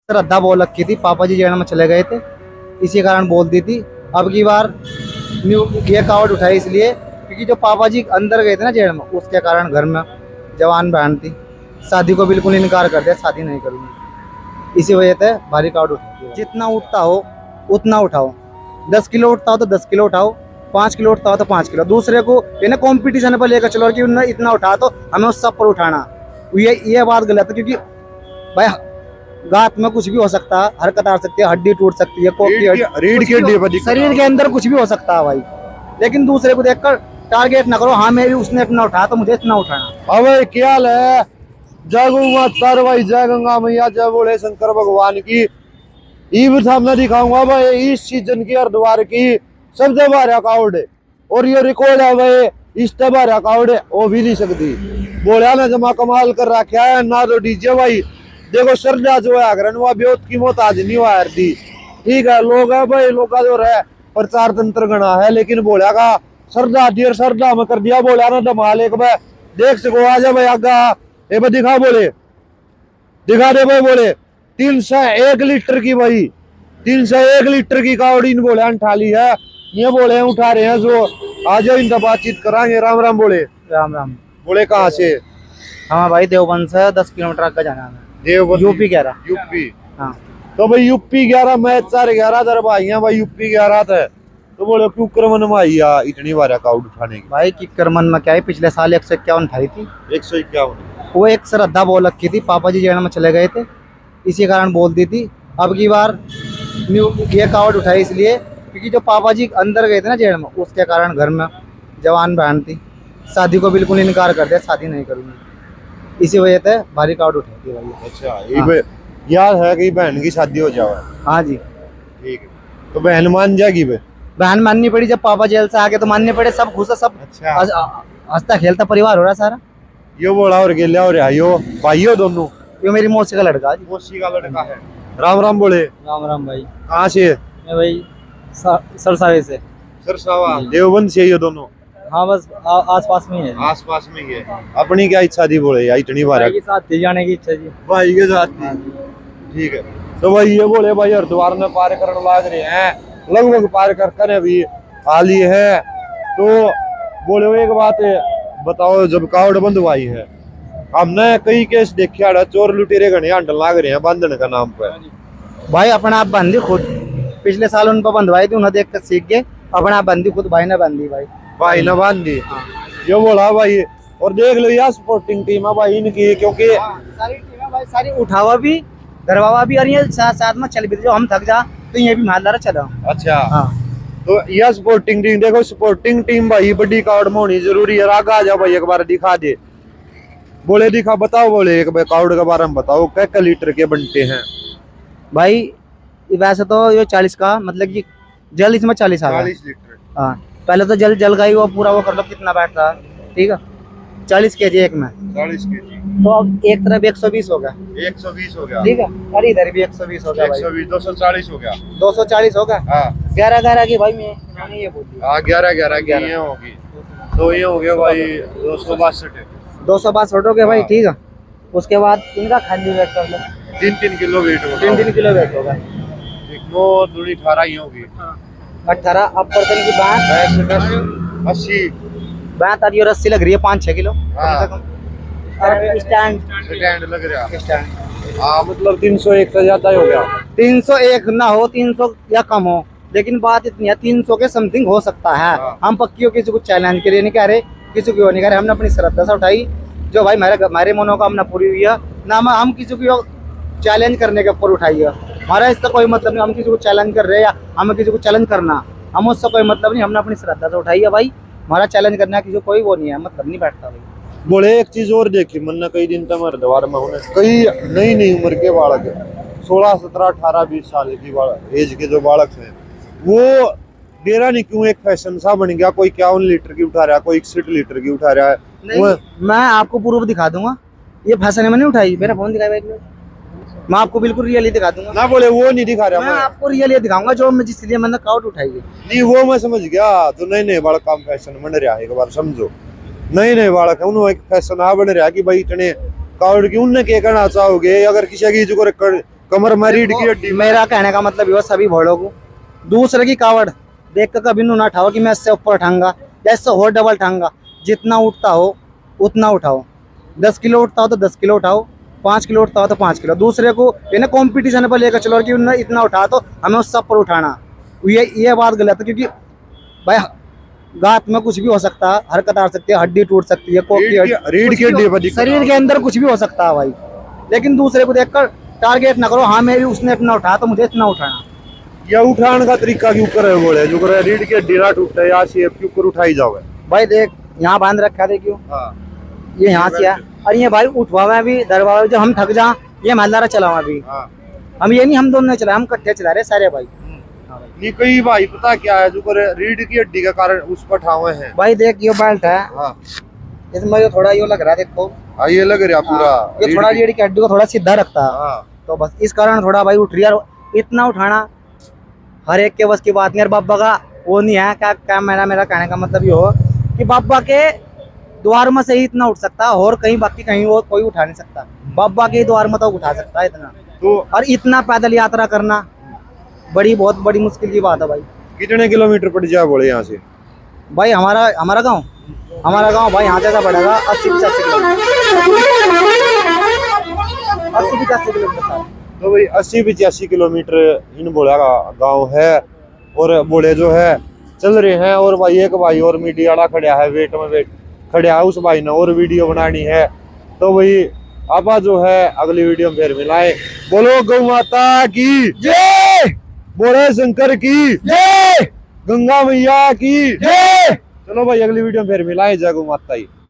श्रद्धा बोल रखी थी, पापा जी जेल में चले गए थे, इसी कारण बोल दी थी। अब की बार न्यू ये कावड़ उठाई इसलिए क्योंकि जो पापा जी अंदर गए थे ना जेल में, उसके कारण घर में जवान बहन थी, शादी को बिल्कुल इनकार कर दिया, शादी नहीं करूँगी, इसी वजह से भारी कावड़ उठाई। जितना उठता हो उतना उठाओ, 10 किलो उठता हो तो 10 किलो उठाओ, 5 किलो उठता हो तो 5 किलो। दूसरे को ये ना कॉम्पिटिशन पर लेकर चलो कि उन्होंने इतना उठा तो हमें उस सब पर उठाना, ये बात गलत है। क्योंकि भाई गात में कुछ भी हो सकता है, हरकत आ सकती है, हड्डी टूट सकती है, रीढ़ की हड्डी, शरीर के अंदर कुछ भी हो सकता है भाई। लेकिन दूसरे को देखकर टारगेट ना करो, हाँ मेरी उसने इतना उठाया तो मुझे इतना उठाना। अबे क्या है, जय गौ भाई, जय गंगा मैया, जय बोले शंकर भगवान की। ईब सामने दिखाऊंगा भाई इस सीजन की हरिद्वार की सबसे भारी कावड़, और ये रिकॉर्ड है भाई, इससे भारी कावड़ हो भी नहीं सकती। बोला ना जमा कमाल कर रखा है ना, तो डीजे भाई देखो सरदा जो है अगर वो ब्योत की मोहताज नहीं हुआ थी, ठीक है। लोग है भाई, लोग का जो है प्रचार तंत्र गणा है, लेकिन बोला का सरदा दियर सरदा में कर दिया। बोला ना धमाल एक भाई देख सको, आ जा भाई आगा ये भाई दिखा, बोले दिखा दे भाई। बोले 301 लीटर की भाई, 301 लीटर की कावड़ी इन बोले उठा ली है, ये बोले उठा रहे हैं। जो आ जाओ इनका बातचीत कराएंगे। राम राम बोले। राम राम। बोले कहाँ से? हाँ भाई देवबंद से 10 किलोमीटर का जाना है। देवबंद यूपी 11। यूपी, हाँ तो भाई यूपी 11 मैच 4-11 दर भाई हैं भाई, यूपी 11 थे। तो बोले क्यों क्रमन में आई इतनी बार काउड उठाने की? भाई की करमन में क्या है, पिछले साल 151 उठाई थी। 151? वो एक श्रद्धा बोल रखी थी, पापा जी जेल में चले गए थे, इसी कारण बोल दी थी। अब की बार न्यू ये कावड़ उठाई इसलिए क्योंकि जो पापा जी अंदर गए थे ना जेल में, उसके कारण घर में जवान बहन थी, शादी को बिल्कुल इनकार कर दिया, शादी नहीं करूँगी, इसी वजह से भारी कावड़ उठाई थी भाई। अच्छा, याद है कि बहन की शादी हो जाए? हाँ जी। ठीक है, तो बहन मान जाएगी? बहन माननी पड़ी, जब पापा जेल से आके तो मानने पड़े। सब खुश है, सब हंसता खेलता परिवार हो रहा सारा। यो बोला और गेल्या हो रहा, यो भाई हो दोनों? ये मेरी मौसी का लड़का। मौसी का लड़का है। राम राम बोले। राम राम भाई। कहाँ से? मैं भाई सरसावे से। सरसावा, देवबंद से ये दोनों? हाँ बस आस पास में ही है। आस पास में ही है। अपनी क्या इच्छा थी बोले यार इतनी बार? भाई के साथ जाने की इच्छा थी। भाई के साथ थी, ठीक है। तो भाई ये बोले भाई हरिद्वार में पार करने लाग रहे हैं, लगभग पार कर अभी हाल ही है। तो बोले एक बात बताओ, जब कावड़ बंधवाई है हमने कई केस देखे, चोर लुटेरे घने हंडल लाग रहे हैं बांधने का नाम पर। भाई अपने आप बंदी खुद, पिछले साल उन पर बंधवाई थी, उन्हें देख कर सीख गए, अपने आप बंदी खुद भाई ने बंदी। भाई ने बांधी। ये बोला भाई, और देख लो यार स्पोर्टिंग टीम है भाई इनकी, क्योंकि सारी टीमें भाई सारी उठावा भी धरवावा भी, और ये साथ साथ में चल भी, जो हम थक जा तो ये भी मालदार चलो। अच्छा हाँ। तो यह स्पोर्टिंग टीम, देखो स्पोर्टिंग टीम भाई बड़ी कावड़ में होनी जरूरी है। आगे आ जाओ भाई, एक बार दिखा दे। बोले दिखा, बताओ बोले एक बार कावड़ के बारे में बताओ, क्या लीटर के बनते हैं भाई? वैसे तो ये 40 का, मतलब कि जल इसमें 40 आ गया। 40 लीटर। हाँ, पहले तो जल का ही वो पूरा वो कर लो कितना बैठता है, ठीक है। 40 केजी एक में, 40 केजी। तो अब एक तरफ 120 हो गया, 120 हो गया, ठीक है, और इधर भी 120 हो गया, 120, 240 हो गया, 240 हो गया। हाँ 11 की भाई मैंने ये बोल दिया। हाँ 11 की ये होगी, तो ये हो गया भाई 262। 262 हो गया भाई, ठीक है। उसके बाद इनका खाली वेट कर लो, 3-3 किलो वेट होगा। 3-3 किलो वेट होगा। 9 दूनी 18 ही होगी। 18। अब पर्सन की बात 80 बात आ रही है, 80 लग रही है, 5-6 किलो कम से कम। स्टैंड लग रहा स्टैंड। हाँ मतलब 301 से ज्यादा हो गया। 301 ना हो, 300 या कम हो, लेकिन बात इतनी है 300 के समथिंग हो सकता है। हम पक्की किसी को चैलेंज के लिए नहीं कह रहे, किसी को नहीं कह रहे, हमने अपनी श्रद्धा से उठाई, जो भाई हमारे मनोकामना पूरी हुई है ना। हम किसी को चैलेंज करने के ऊपर उठाई है, हमारा इससे कोई मतलब नहीं। हम किसी को चैलेंज कर रहे हैं या हमें किसी को चैलेंज करना, हम उससे कोई मतलब नहीं। हमने अपनी श्रद्धा से उठाई है भाई, हमारा चैलेंज करना किसी को कोई वो नहीं है, मतलब नहीं बैठता भाई। बोले एक चीज और देखी मन, कई दिन तक हरिद्वार में होने कई नई उम्र के बालक है, 16, 17, 18, 20 साल की एज के जो बालक हैं, वो डेरा नहीं क्यों एक फैशन सा बन गया। कोई 51 लीटर की उठा रहा है, कोई 61 लीटर की उठा रहा है। मैं आपको प्रूफ दिखा दूंगा, ये फैशन में नहीं उठाई। मेरा फोन दिखाया भाई, मैं आपको बिल्कुल रियली दिखा दूंगा ना। बोले वो नहीं दिखा रहा, मैं आपको रियली दिखाऊंगा जो मैं जिसलिए मैंने काउट उठाई है। नहीं वो मैं समझ गया, तो नए बालक काम फैशन बन रहा है, एक बार समझो। नए बालक है, उन्होंने एक फैशन आ बन रहा है कि भाई इतने काउट की उनने क्या करना चाहोगे। अगर किसी की जो कमर में रीढ़ की हड्डी में। मेरा कहने का मतलब ये सभी भोड़ों को दूसरे की कावड़ देख कर कभी ना उठाओ कि मैं इससे ऊपर उठाऊंगा या इससे और डबल उठाऊंगा। जितना उठता हो उतना उठाओ। 10 किलो उठता हो तो 10 किलो उठाओ, 5 किलो उठता हो तो 5 किलो। दूसरे को इन्हें कंपटीशन पर लेकर चलो कि उन्होंने इतना उठा तो हमें उससे ऊपर उठाना। ये बात गलत है, क्योंकि भाई गात में कुछ भी हो सकता है, हरकत आ सकती है, हड्डी टूट सकती है, रीढ़ की हड्डी पर दिक्कत शरीर के अंदर कुछ भी हो सकता है भाई। लेकिन दूसरे को देखकर टारगेट ना करो, हाँ मेरी उसने इतना उठाया तो मुझे इतना उठाना। या उठाने का तरीका क्यों करे बोले जो करे रीढ़ की हड्डी ना टूटे या शेप के ऊपर उठाई जाओगे। भाई देख यहाँ बांध रखा है, देखियो हाँ ये यहाँ से है और ये भाई उठवा में भी दरवा जब हम थक जा ये महलदारा चला हुआ भी। हाँ हम ये नहीं हम दोनों चला, हम इकट्ठे चला रहे सारे भाई। नहीं कई भाई पता क्या है जो करे रीढ़ की हड्डी का कारण उस पर ठावे हैं। भाई देख ये बेल्ट है, हाँ इसमें जो थोड़ा ये लग रहा है देखो, हाँ ये लग रहा पूरा ये थोड़ा रीढ़ की हड्डी को थोड़ा सीधा रखता है। हाँ तो बस इस कारण थोड़ा भाई उठ रही है। इतना उठाना हर एक के बस की बात नहीं। और बाबा का वो नहीं है क्या मेरा कहने का मतलब ये हो कि बाबा के द्वार में से ही इतना उठ सकता है और कहीं बाकी कहीं वो कोई उठा नहीं सकता। बाबा के द्वार में तो उठा सकता है इतना। तो और इतना पैदल यात्रा करना बहुत बड़ी मुश्किल की बात है भाई। कितने किलोमीटर पड़ जाए बोले यहाँ से? भाई हमारा गांव भाई यहाँ से पड़ेगा 80-85 किलोमीटर। तो भाई 80-85 किलोमीटर इन बोला का गाँव है। और बोले जो है चल रहे हैं और भाई एक भाई और मीडिया वाला खड़ा है वेट खड़ा है, उस भाई ने और वीडियो बनानी है। तो भाई आप जो है अगली वीडियो में फिर मिलाए। बोलो गौ माता की जय, बोले शंकर की जय, गंगा मैया की जय। चलो भाई अगली वीडियो में फिर मिलाए। जय गौ माता।